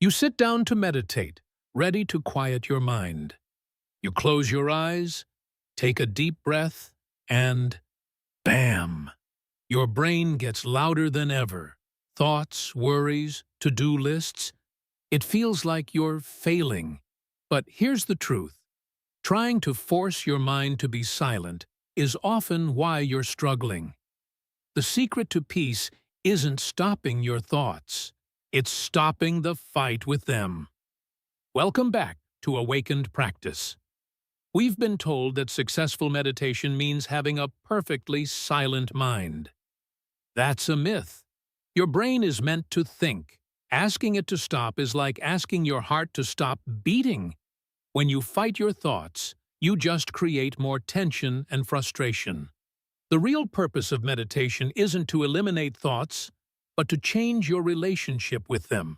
You sit down to meditate, ready to quiet your mind. You close your eyes, take a deep breath, and bam! Your brain gets louder than ever. Thoughts, worries, to-do lists. It feels like you're failing. But here's the truth. Trying to force your mind to be silent is often why you're struggling. The secret to peace isn't stopping your thoughts. It's stopping the fight with them. Welcome back to Awakened Practice. We've been told that successful meditation means having a perfectly silent mind. That's a myth. Your brain is meant to think. Asking it to stop is like asking your heart to stop beating. When you fight your thoughts, you just create more tension and frustration. The real purpose of meditation isn't to eliminate thoughts, but to change your relationship with them.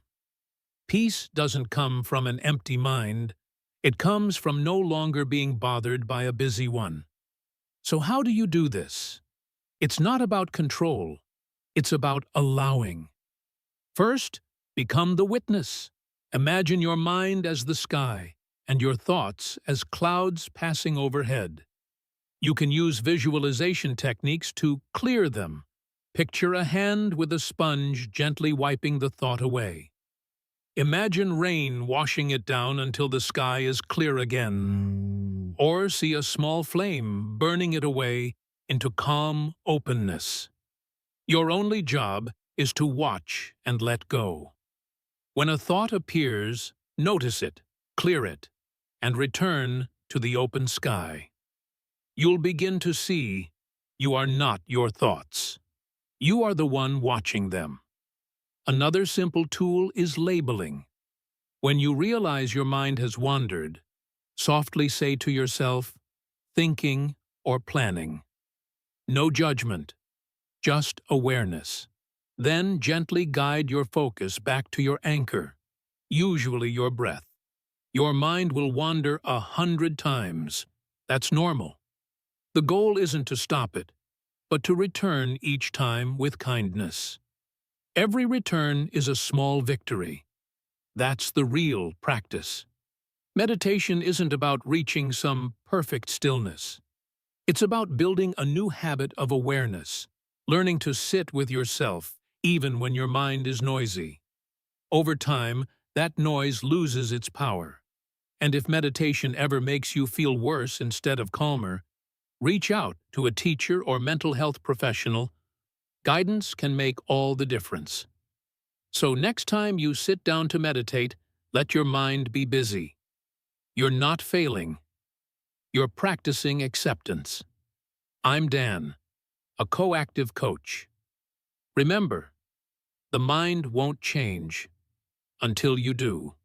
Peace doesn't come from an empty mind. It comes from no longer being bothered by a busy one. So how do you do this? It's not about control. It's about allowing. First, become the witness. Imagine your mind as the sky and your thoughts as clouds passing overhead. You can use visualization techniques to clear them. Picture a hand with a sponge gently wiping the thought away. Imagine rain washing it down until the sky is clear again. Or see a small flame burning it away into calm openness. Your only job is to watch and let go. When a thought appears, notice it, clear it, and return to the open sky. You'll begin to see you are not your thoughts. You are the one watching them. Another simple tool is labeling. When you realize your mind has wandered, softly say to yourself, thinking or planning. No judgment, just awareness. Then gently guide your focus back to your anchor, usually your breath. Your mind will wander 100 times. That's normal. The goal isn't to stop it, but to return each time with kindness. Every return is a small victory. That's the real practice. Meditation isn't about reaching some perfect stillness. It's about building a new habit of awareness, learning to sit with yourself even when your mind is noisy. Over time, that noise loses its power. And if meditation ever makes you feel worse instead of calmer, reach out to a teacher or mental health professional. Guidance can make all the difference. So next time you sit down to meditate, let your mind be busy. You're not failing. You're practicing acceptance. I'm Dan, a coactive coach. Remember, the mind won't change until you do.